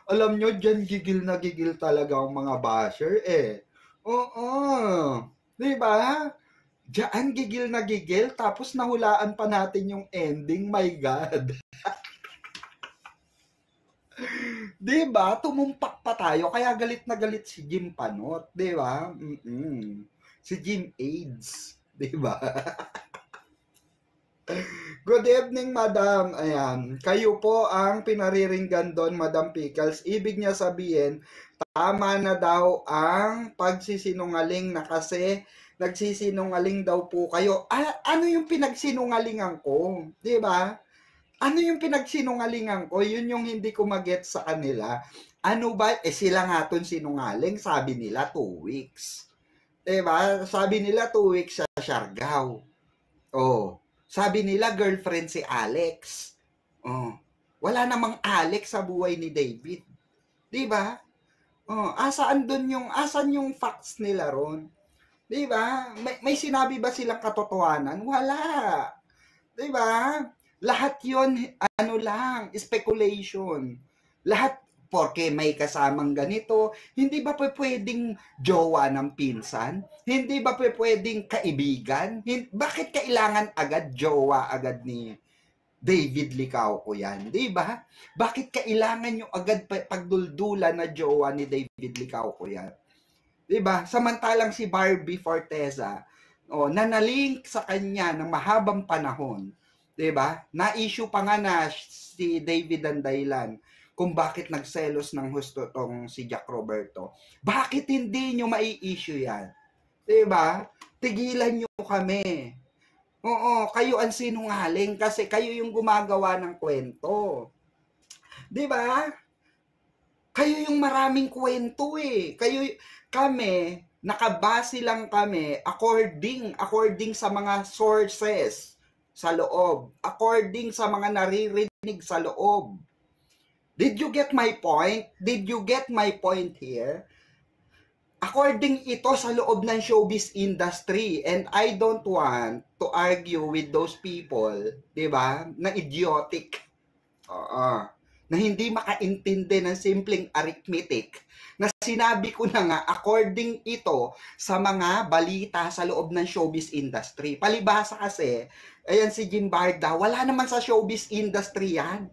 Alam nyo, dyan gigil na gigil talaga ang mga basher eh. Oo. Di ba? Diyan gigil na gigil, tapos nahulaan pa natin yung ending, my God. Di ba? Tumumpak pa tayo, kaya galit na galit si Jim Panot. Di ba? Si Jim AIDS. Di ba? Good evening, Madam. Ayan. Kayo po ang pinariringgan doon, Madam Pickles. Ibig niya sabihin, tama na daw ang pagsisinungaling na kasi nagsisinungaling daw po kayo. Ano yung pinagsinungalingan ko? Di ba? Ano yung pinagsinungalingan ko? Yun yung hindi ko mag-get sa kanila. Ano ba? Sila nga ton sinungaling. Sabi nila 2 weeks. Di ba? Sabi nila 2 weeks sa Siargao. Oh. Sabi nila, girlfriend si Alex. Oh. Wala namang Alex sa buhay ni David. Di ba? Oh, asan yung facts nila ron? Di ba? May sinabi ba silang katotohanan? Wala. Di ba? Lahat yon ano lang, speculation. Lahat porque may kasamang ganito, hindi ba pwedeng jowa ng pinsan? Hindi ba pwedeng kaibigan? Bakit kailangan agad jowa agad ni David Licauco yan? Di ba? Bakit kailangan yung agad pagduldulan na jowa ni David Licauco yan? Di ba? Samantalang si Barbie Forteza, nanalink sa kanya ng mahabang panahon. Di ba? Na-issue pa nga na si David ang dahilan kung bakit nagselos ng husto tong si Jack Roberto. Bakit hindi nyo mai-issue yan? Diba? Tigilan nyo kami. Oo, kayo ang sinungaling kasi kayo yung gumagawa ng kwento. Diba? Kayo yung maraming kwento eh. Kami, nakabase lang kami according sa mga sources sa loob. According sa mga naririnig sa loob. Did you get my point? Did you get my point here? According ito sa loob ng showbiz industry, and I don't want to argue with those people, di ba, na idiotic, na hindi makaintindi ng simpleng arithmetic, na sinabi ko na nga, according ito sa mga balita sa loob ng showbiz industry. Palibhasa kasi, ayan si Jim Barda, wala naman sa showbiz industry yan.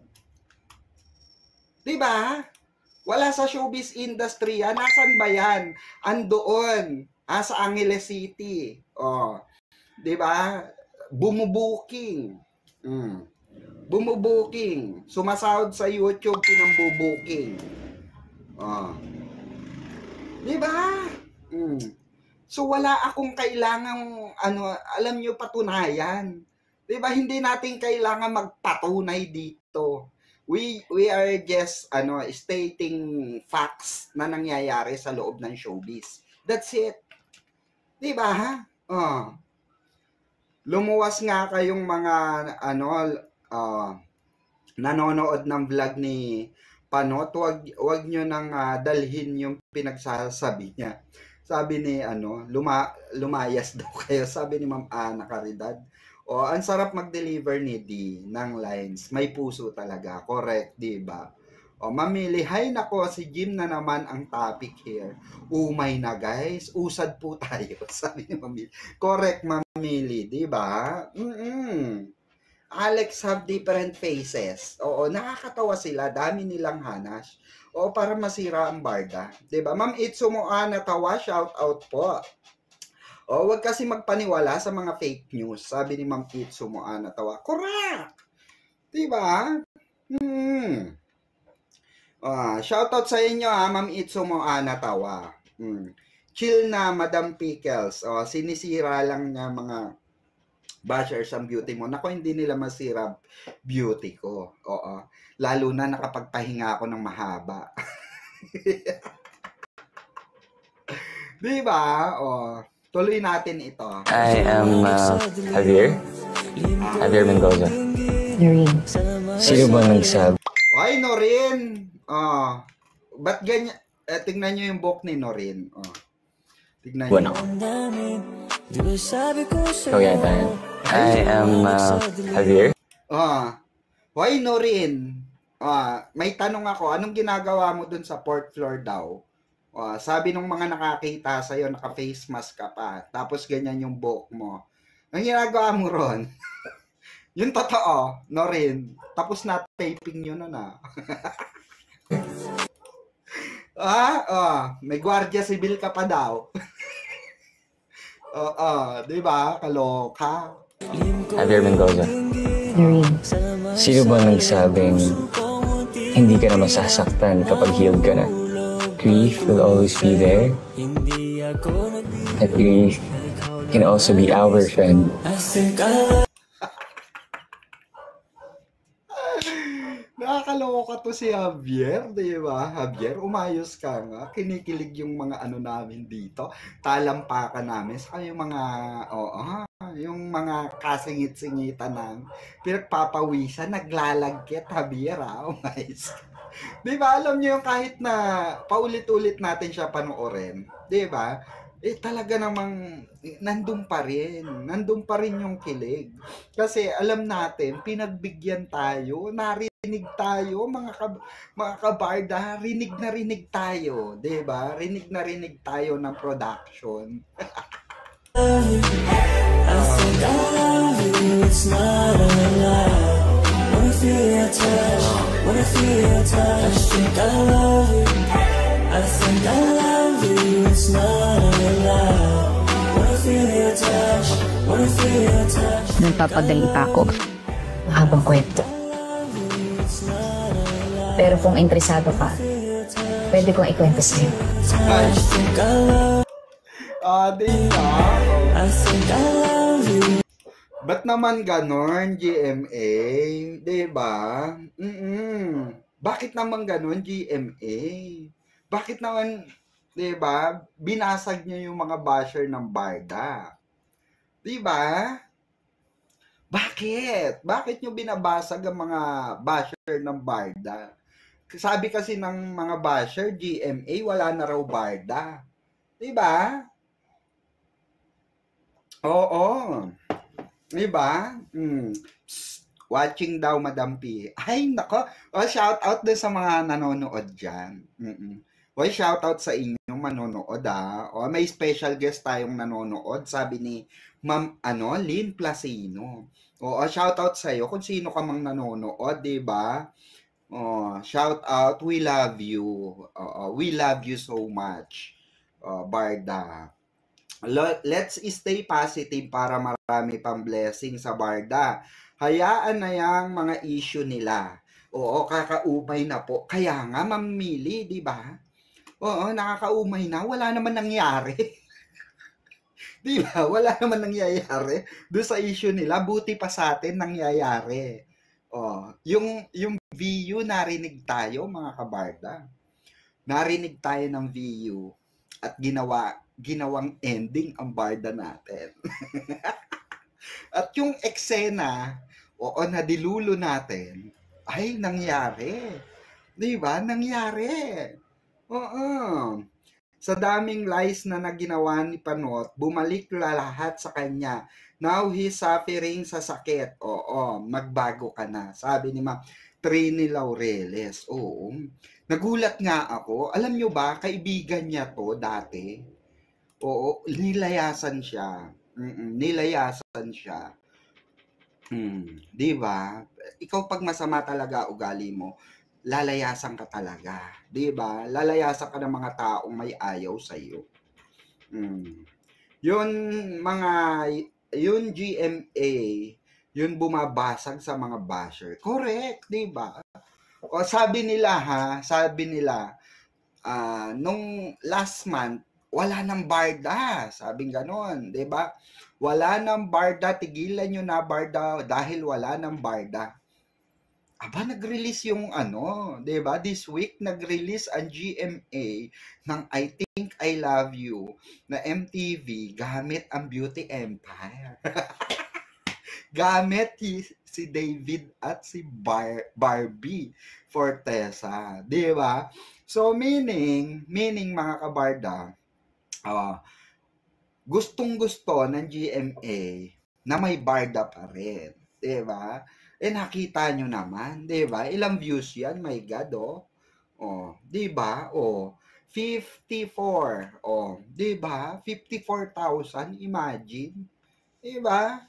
Diba? Wala sa showbiz industry yan. Nasaan ba yan? Andoon. Sa Angeles City. Diba? Bumubuking. Bumubuking. Sumasahod sa YouTube, pinambubuking. Diba? So wala akong kailangang alam nyo, patunayan. Diba? Hindi natin kailangan magpatunay dito. We are just stating facts na nangyayari sa loob ng showbiz. That's it. 'Di ba? Lumuwas nga kayong mga nanonood ng vlog ni Panot, wag nyo nang dalhin yung pinagsasabi niya. Sabi ni lumayas daw kayo. Sabi ni Ma'am Ana Caridad. Ang sarap mag-deliver ni D ng lines. May puso talaga. Correct, di ba? Mamili. Hay nako, si Jim na naman ang topic here. Umay na guys. Usad po tayo. Sabi ni Mamili. Correct, Mamili. Di ba? Alex have different faces. Nakakatawa sila. Dami nilang hanas. Para masira ang barda. Di ba? Ma'am Itsumo natawa. Shout out po. Wag kasi magpaniwala sa mga fake news. Sabi ni Ma'am Itsumo natawa. Correct! Diba? Shoutout sa inyo Ma'am Itsumo natawa. Chill na, Madam Pickles. Sinisira lang niya mga bashers ang beauty mo. Nako, hindi nila masira beauty ko. Lalo na nakapagpahinga ako ng mahaba. Diba? Tuloy natin ito. I am Javier. Javier Mendoza. Noreen. Sino ba nagsabi? Ay, Noreen. Ba't ganyan? Tingnan nyo yung book ni Noreen. Tignan nyo. Ikaw yata yan. I am Javier. Why Noreen? May tanong ako, anong ginagawa mo dun sa fourth floor daw? Sabi nung mga nakakita sa'yo, naka-face mask ka pa, tapos ganyan yung buhok mo. Ang ginagawa mo ron? Yung totoo, no rin. Tapos na taping yun na. May gwardiya sibil ka pa daw. Di ba? Kaloka. Javier Mendoza. Noreen. Sino ba nagsabing hindi ka na masasaktan kapag healed ka na? Grief will always be there. At grief can also be our friend. Nakakaloka to si Javier, di ba? Javier, umayos ka nga. Kinikilig yung mga ano namin dito. Talampakan namin. Saka yung mga, yung mga kasingit-singitan ng pinagpapawisan, naglalagkit, Javier, umayos ka. Di ba, alam niyo yung kahit na paulit-ulit natin siya panoorin, di ba? Talaga namang nandun pa rin yung kilig. Kasi alam natin, pinagbigyan tayo, narinig tayo, mga kabarda, rinig tayo, 'di ba? Rinig na rinig tayo ng production. Nagpapadali pa ako. Mahabang kwento. Pero kung interesado ka, pwede kong ikwento sa'yo. Di ba? Ba't naman ganon, GMA? Di ba? Bakit naman ganon, GMA? Bakit naman, di ba, binasag niyo yung mga basher ng Barda? Di ba? Bakit? Bakit nyo binabasag ang mga basher ng Barda? Sabi kasi ng mga basher, GMA, wala na raw Barda. Di ba? Oo. Di ba? Watching daw, Madam P. Ay, nako. Shout out din sa mga nanonood dyan. Shout out sa inyo manonood may special guest tayong nanonood. Sabi ni Ma'am Lynn Placino. Shout out sa iyo kung sino ka mang nanonood, 'di ba? Shout out, we love you. We love you so much. Barda. Let's stay positive para marami pang blessing sa Barda. Hayaan na yang mga issue nila. Kakaumay na po. Kaya nga, mamili, 'di ba? Nakakaumay na. Wala naman nangyari. Di ba? Wala naman nangyayari. Doon sa issue nila, buti pa sa atin nangyayari. Yung VU, narinig tayo, mga kabarda. Narinig tayo ng VU at ginawang ending ang barda natin. At yung eksena, nadilulo natin, ay nangyari. Di ba? Nangyari. Sa daming lies na naginawa ni Panot, bumalik lahat sa kanya. Now he's suffering sa sakit. Magbago ka na. Sabi ni Ma'am Trini Laureles. Nagulat nga ako. Alam nyo ba, kaibigan niya to dati. Nilayasan siya. Nilayasan siya. Di ba? Ikaw pag masama talaga ugali mo, lalayasan ka talaga. 'Di ba? Lalayasan ka ng mga taong may ayaw sa iyo. Yun GMA, yun bumabasag sa mga basher. Correct, 'di ba? Sabi nila nung last month wala nang Barda, sabing ganon, 'di ba? Wala nang Barda, tigilan nyo na Barda dahil wala nang Barda. Nag-release yung 'di ba? This week nag-release ang GMA ng I Think I Love You na MTV gamit ang Beauty Empire. Gamit si David at si Barbie Fortesa, 'di ba? So meaning mga kabarda, gustong-gusto ng GMA na may barda pa rin, 'di ba? Nakita nyo naman, di ba? Ilang views yan, my God, oh. Oh, di ba? Oh, 54. Oh, di ba? 54,000, imagine. Di ba?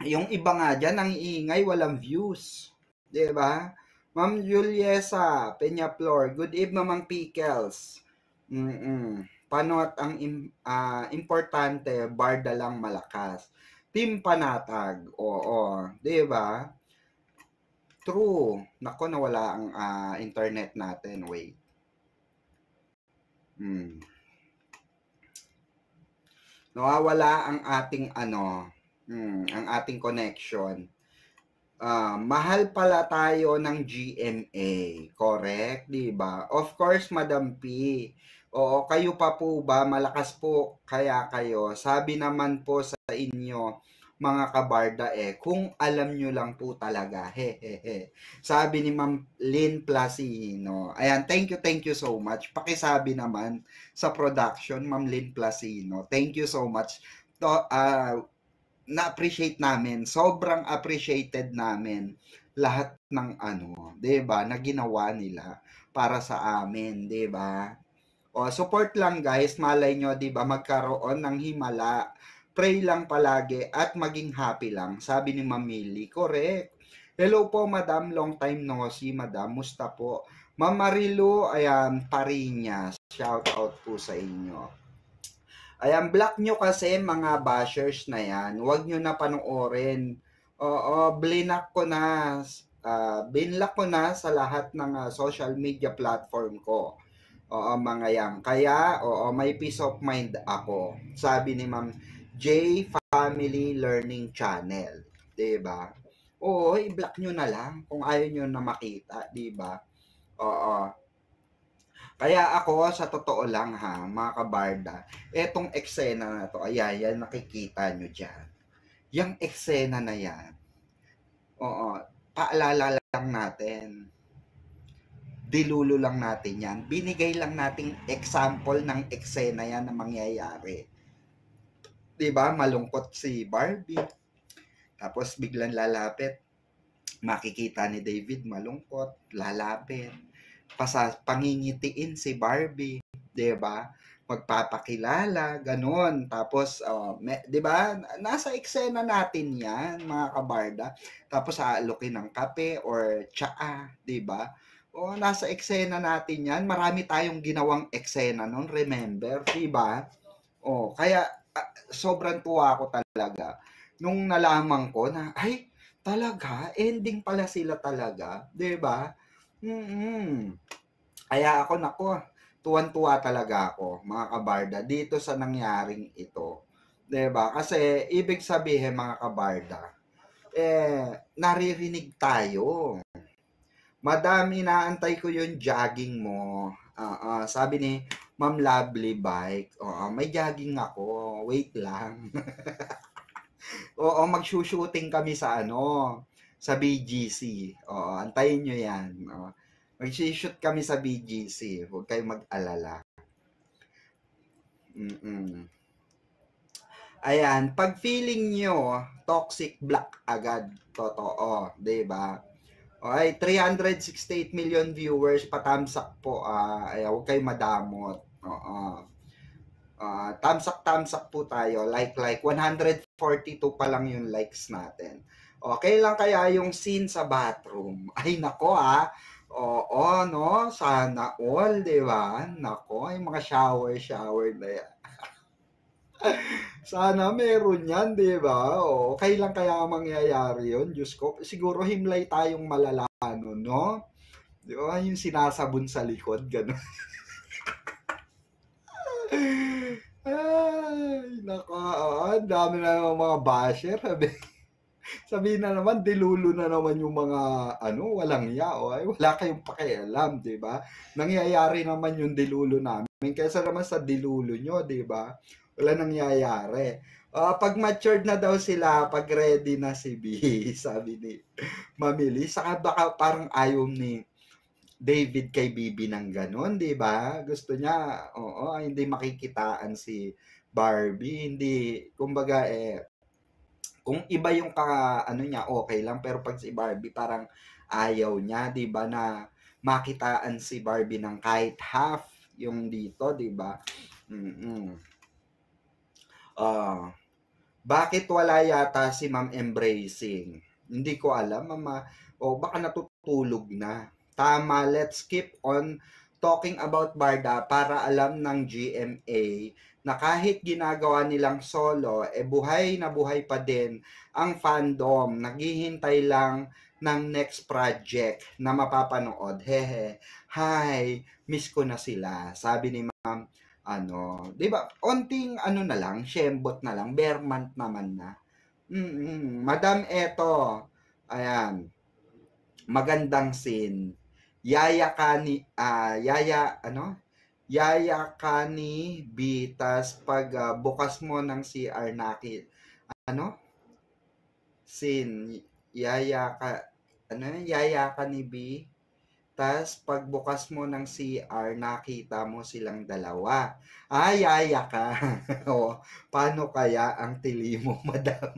Yung iba nga dyan, ang iingay, walang views. Di ba? Ma'am Juliesa Peñaflor, good evening, Mamang Pickles. Panot ang importante, barda lang malakas. Team Panatag, oo, di ba? True. Nako, nawala ang internet natin. Wait. Nawawala ang ating ang ating connection. Mahal pala tayo ng GMA. Correct, 'di ba? Of course, Madam P. Oo, kayo pa po ba? Malakas po kaya kayo. Sabi naman po sa inyo, mga kabarda kung alam nyo lang po talaga. Hehehe. Sabi ni Ma'am Lynn Placino. Ayan, thank you so much. Pakisabi naman sa production, Ma'am Lynn Placino. Thank you so much. Na-appreciate namin, sobrang appreciated namin lahat ng 'di ba, na ginawa nila para sa amin, 'di ba? O support lang guys, malay nyo 'di ba magkaroon ng himala. Pray lang palagi at maging happy lang, sabi ni Ma'am Millie. Correct. Hello po Madam, long time no see Madam. Musta po? Ma'am Marilu, ayan, Pariñas. Shout out po sa inyo. Ayan, block nyo kasi mga bashers na yan. Huwag nyo na panoorin. Oo, blinak ko na. Binlock ko na sa lahat ng social media platform ko. Oo, mga yan. Kaya, may peace of mind ako. Sabi ni Ma'am J Family Learning Channel. Diba? Oo, i-block nyo na lang kung ayaw nyo na makita. Diba? Oo. Kaya ako, sa totoo lang mga kabarda, etong eksena na to, ayan, nakikita nyo dyan. Yung eksena na yan, paalala lang natin. Dilulo lang natin yan. Binigay lang nating example ng eksena yan na mangyayari. Diba? Malungkot si Barbie. Tapos biglang lalapit. Makikita ni David malungkot. Lalapit. Pangingitiin si Barbie, 'di ba? Magpapakilala, ganun. Tapos 'di ba? Nasa eksena natin 'yan, mga kabarda. Tapos aalukin ng kape or tsaa, 'di ba? O nasa eksena natin 'yan. Marami tayong ginawang eksena noon, remember, 'di ba? Kaya sobrang tuwa ako talaga nung nalaman ko na ay talaga ending pala sila talaga, 'di ba? Kaya ako, tuwan-tuwa talaga ako, mga kabarda, dito sa nangyaring ito. 'Di ba? Kasi ibig sabihin, mga kabarda, naririnig tayo. Madam, inaantay ko yung jogging mo. Sabi ni Ma'am Lovely Bike, may jogging ako, wait lang. Mag-shooting kami sa sa BGC. Antayin nyo yan. Mag-shoot kami sa BGC. Huwag kayong mag-alala. Ayan, pag feeling nyo, toxic block agad. Totoo, diba? Okay, 368 million viewers, patamsak po. Huwag kayong madamot. Tamsak po tayo. Like, 142 pa lang yung likes natin. Okay lang kaya yung scene sa bathroom? Ay, nako no? Sana all, di ba? Nako, yung mga shower na yan. Sana meron yan, di ba? Kailan kaya mangyayari yun? Diyos ko, siguro himlay tayong malalano, no? Di ba? Yung sinasabon sa likod, gano'n. Ay, nako, ang dami na ng mga basher, sabihin na naman, dilulo na naman yung mga, walang wala kayong pakialam, di ba? Nangyayari naman yung dilulo namin, kaysa naman sa dilulo nyo, di ba? Wala nangyayari. Pag matured na daw sila, pag ready na si B, sabi ni Mamili, saka baka parang ayaw ni David kay Bibi ng ganon, di ba? Gusto niya, hindi makikitaan si Barbie, hindi, kumbaga Kung iba yung ano niya, okay lang. Pero pag si Barbie, parang ayaw niya, di ba, na makitaan si Barbie ng kahit half yung dito, di ba? Bakit wala yata si Ma'am Embracing? Hindi ko alam, mama. O baka natutulog na. Tama, let's keep on talking about Barda para alam ng GMA na kahit ginagawa nilang solo, buhay na buhay pa din ang fandom. Naghihintay lang ng next project na mapapanood. Hehe. Hi, miss ko na sila. Sabi ni Ma'am, 'di ba? Onting na lang, shembot na lang, bare month naman na. Madam, eto. Ayan. Magandang scene. Yaya ka ni Bitas pag bukas mo ng CR nakit. Scene. Yaya ka ni B. Tas pagbukas mo ng CR, nakita mo silang dalawa. Yaya ka. O, paano kaya ang tili mo, madam?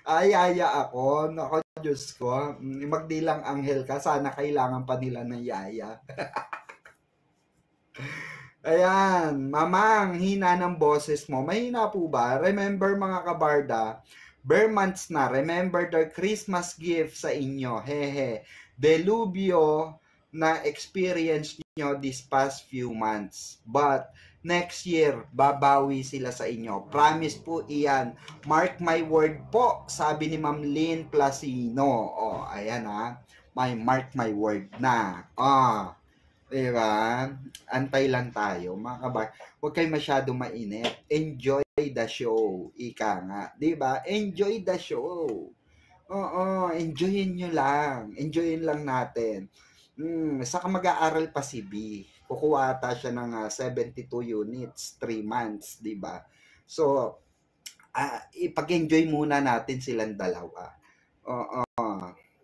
Yaya ako. Nako, Diyos ko. Magdilang anghel ka. Sana kailangan pa nila ng yaya. Ayan, mamang, hina ng boses mo. Mahina po ba? Remember mga kabarda, bare months na, remember the Christmas gift sa inyo. Hehe. Delubyo na experience nyo this past few months. But next year, babawi sila sa inyo. Promise po iyan. Mark my word po, sabi ni Ma'am Lynn Placino. Ayan may mark my word na. Diba? Antay lang tayo, mga kabar. Huwag kayo masyado mainit. Enjoy the show. Ika nga. Diba? Enjoy the show. Enjoyin nyo lang. Enjoyin lang natin. Saka mag-aaral pa si B. Kukuha ata siya ng 72 units, 3 months, diba? So, ipag-enjoy muna natin silang dalawa.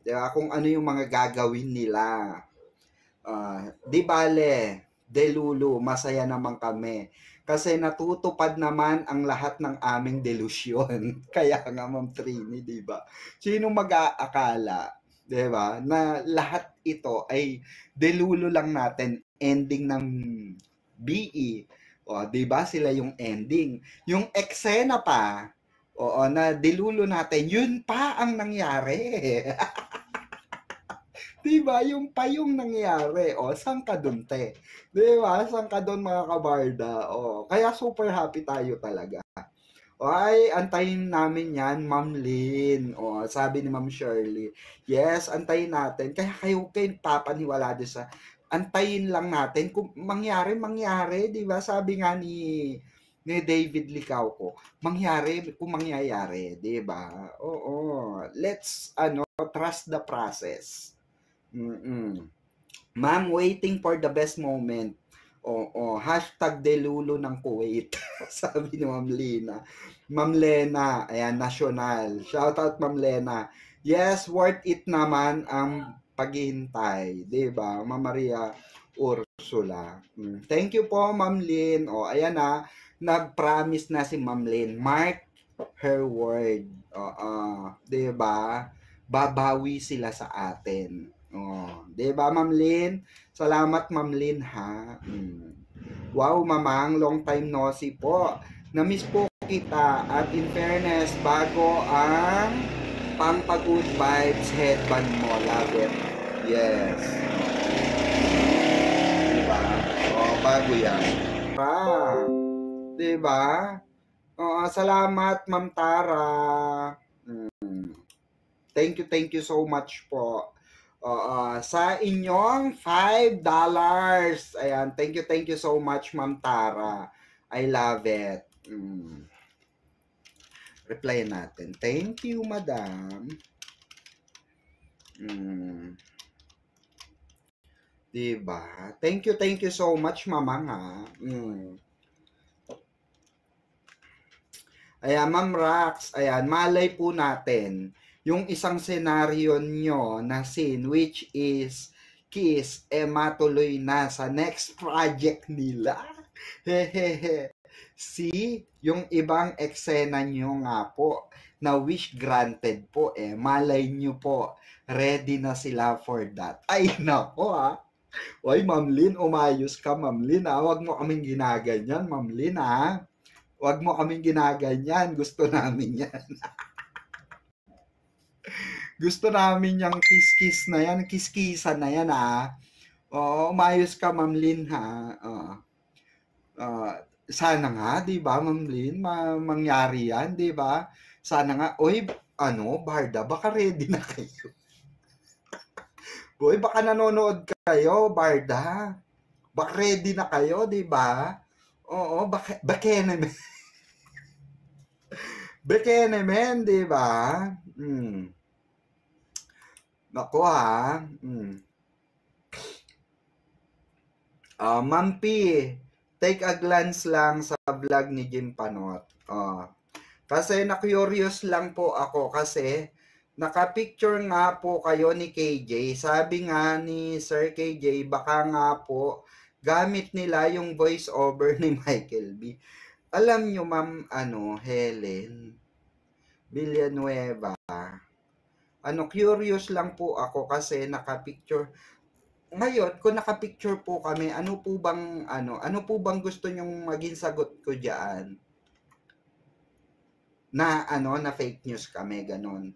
Diba? Kung ano yung mga gagawin nila. Di bale, delulu, masaya naman kami. Kasi natutupad naman ang lahat ng aming delusyon. Kaya nga, Ma'am Trini, di ba? Sino mag-aakala, di ba, na lahat ito ay delulo lang natin, ending ng BE. Di ba? Sila yung ending. Yung eksena pa, na delulo natin, yun pa ang nangyari. Diba? Yung pa yung nangyari. Saan ka dun, te? Diba? Saan ka dun, mga kabarda? Kaya super happy tayo talaga. Ay, antayin namin yan, Ma'am Lynn. Sabi ni Ma'am Shirley. Yes, antayin natin. Kaya kayo papaniwala doon sa antayin lang natin. Kung mangyari, di ba? Sabi nga ni David Licao ko, mangyari kung mangyayari, di ba? Let's trust the process. Ma'am, waiting for the best moment. Hashtag delulo ng Kuwait. Sabi ni Ma'am Lena. Ma'am Lena, ayan, national. Shoutout Ma'am Lena. Yes, worth it naman ang paghihintay. Diba? Ma'am Maria Ursula. Thank you po, Ma'am Lynn. Ayan nag-promise na si Ma'am Lynn. Mark her word. Diba? Babawi sila sa atin. Diba, Ma'am Lynn? Salamat, Ma'am Lynn, ha? Wow, mamang, long time no see po. Na-miss po kita. At in fairness, bago ang pang-good vibes headband mo. Love it. Yes. Diba? Bago yan. Diba? Salamat, Ma'am Tara. Thank you so much po. Sa inyong $5. Ayan, thank you so much, Ma'am Tara. I love it. Reply natin. Thank you, madam. Diba? Thank you so much, mamang, ha. Ayan, Ma'am Rax. Ayan, malay po natin yung isang senaryo nyo na scene which is kiss, matuloy na sa next project nila. Hehehe. yung ibang eksena nyo nga po na wish granted po malay nyo po, ready na sila for that. Ay, nako ha. Oy, Ma'am Lynn, umayos ka, Ma'am Lynn ha. Huwag mo kaming ginaganyan, Ma'am Lynn ha. Huwag mo kaming ginaganyan. Gusto namin yan. Gusto namin yung kiss-kiss na yan. Kiss-kissan na yan ha. Oo, umayos ka, Ma'am Lynn ha. Sana nga, 'di ba, Ma'am Lynn, mangyari 'yan, 'di ba? Sana nga, oy, Barda, baka ready na kayo. Oy, baka nanonood kayo, Barda. Baka ready na kayo, 'di ba? Oo, bakenemen. Bakenemen, 'di ba? Nako ha. Ma'am P, take a glance lang sa vlog ni Jim Panot. Kasi na-curious lang po ako kasi naka-picture nga po kayo ni KJ. Sabi nga ni Sir KJ, baka nga po gamit nila yung voice over ni Michael B. Alam nyo, Ma'am Helen Villanueva, curious lang po ako kasi naka-picture. Ngayon, kung naka-picture po kami, ano po bang gusto nyong maging sagot ko diyan? Na na fake news kami, ganun.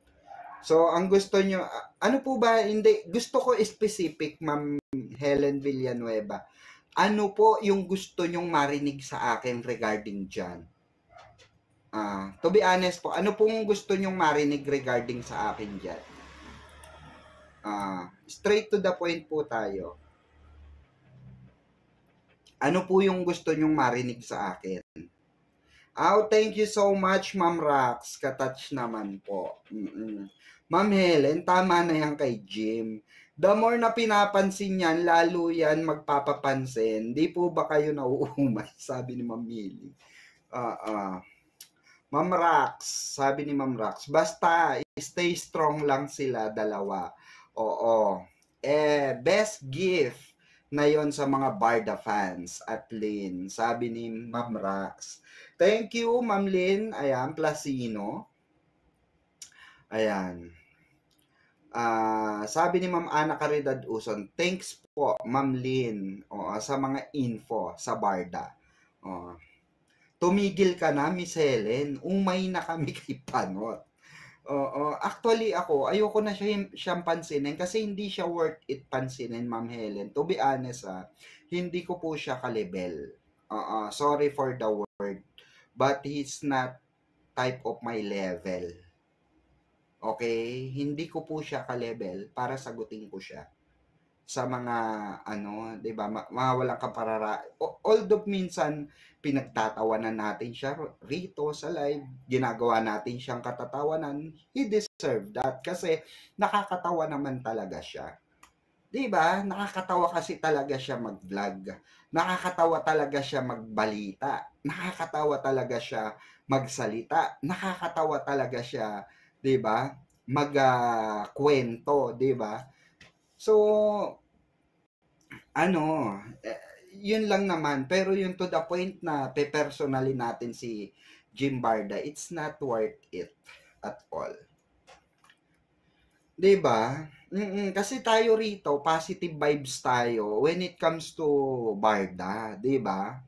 So, ang gusto nyo, ano po ba, hindi, gusto ko specific, Ma'am Helen Villanueva. Ano po yung gusto nyong marinig sa akin regarding dyan? To be honest po, ano pong gusto nyong marinig regarding sa akin dyan? Straight to the point po tayo. Ano po yung gusto nyong marinig sa akin? Thank you so much, Ma'am Rax. Katouch naman po. Ma'am Helen, tama na yan kay Jim. The more na pinapansin yan, lalo yan magpapapansin. Di po ba kayo nauumay? Sabi ni Ma'am Millie. Ma'am Rax, sabi ni Ma'am Rax, basta stay strong lang sila dalawa. Oo. Best gift na yon sa mga Barda fans at Lynn, sabi ni Ma'am Rax. Thank you, Ma'am Lynn. Ayan, Placino. Ayan. Sabi ni Ma'am Ana Caridad Uson, thanks po, Ma'am Lynn, sa mga info sa Barda. Tumigil ka na, Miss Helen. Umay na kami kay Panot. Actually ako, ayoko na siyang pansinin kasi hindi siya worth it pansinin, Ma'am Helen. To be honest, hindi ko po siya ka-level. Sorry for the word. But he's not type of my level. Okay? Hindi ko po siya ka-level para sagutin ko siya. Sa mga, 'di ba, mga walang kaparara. Although minsan, pinagtatawanan natin siya rito sa live, ginagawa natin siyang katatawanan, he deserve that kasi nakakatawa naman talaga siya. 'Di ba? Nakakatawa kasi talaga siya mag-vlog. Nakakatawa talaga siya magbalita. Nakakatawa talaga siya magsalita. Nakakatawa talaga siya, 'di ba? Magkwento, 'di ba? So, yun lang naman. Pero yung to the point na pe-personally natin si Jim Barda, it's not worth it at all. 'Di ba? Kasi tayo rito, positive vibes tayo when it comes to Barda, 'di ba?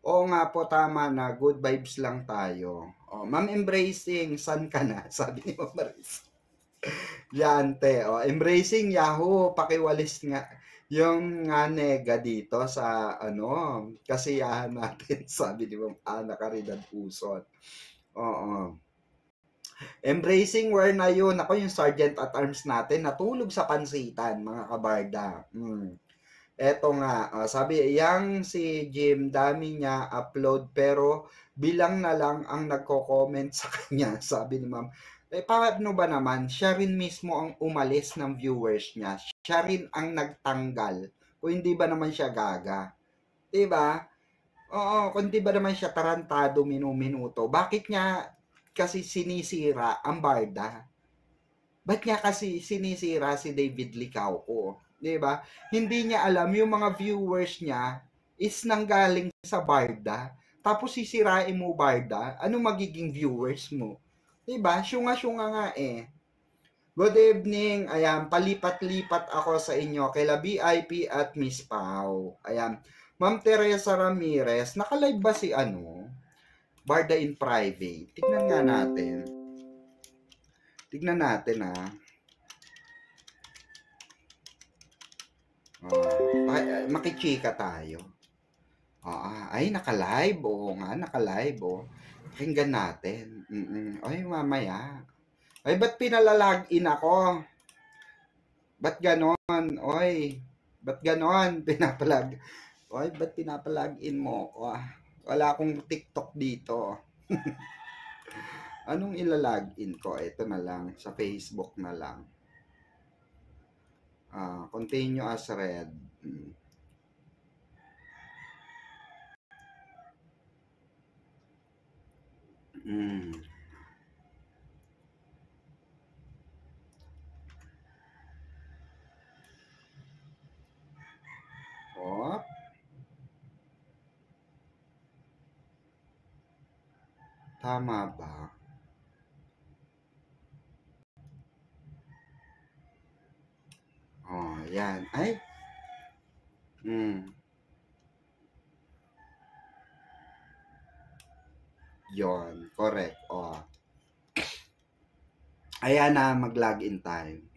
Oo nga po, tama na, good vibes lang tayo. Ma'am Embracing, san ka na? Sabi ni Ma'am Maris. Yante, Embracing Yahoo, pakiwalis nga yung nega dito sa kasiyahan natin, sabi ni Ma'am Ana Caridad Uson. Embracing, where na yun? Ako, yung Sergeant at Arms natin natulog sa pansitan, mga kabarda. Eto nga, sabi, yang si Jim, dami niya upload pero bilang na lang ang nagko-comment sa kanya, sabi ni Ma'am. Paano ba naman? Siya rin mismo ang umalis ng viewers niya. Siya rin ang nagtanggal. Kung hindi ba naman siya gaga? Diba? Oo, kung hindi ba naman siya tarantado minuto, bakit niya kasi sinisira ang Barda? Ba't niya kasi sinisira si David Licauco? Diba? Hindi niya alam yung mga viewers niya, is nanggaling sa Barda, tapos sisirain mo Barda, ano magiging viewers mo? Diba? Syunga-syunga nga eh. Good evening. Ayan, palipat-lipat ako sa inyo kila VIP at Miss Pau. Ayan. Ma'am Teresa Ramirez, naka-live ba si Barda in private? Tignan nga natin. Tignan natin makichika tayo. Ay, naka-live. Oo nga, naka-live. Pakinggan natin. Ay, mamaya. Ay, ba't pinalalag-in ako? Ba't ganon? Oy, ba't ganon? Oy, ba't pinapalag-in mo ako? Wala akong TikTok dito. Anong ilalag-in ko? Ito na lang. Sa Facebook na lang. Continue as read. Tama ba? Yan. Ay. Yon, correct. Ayan na, mag-login time.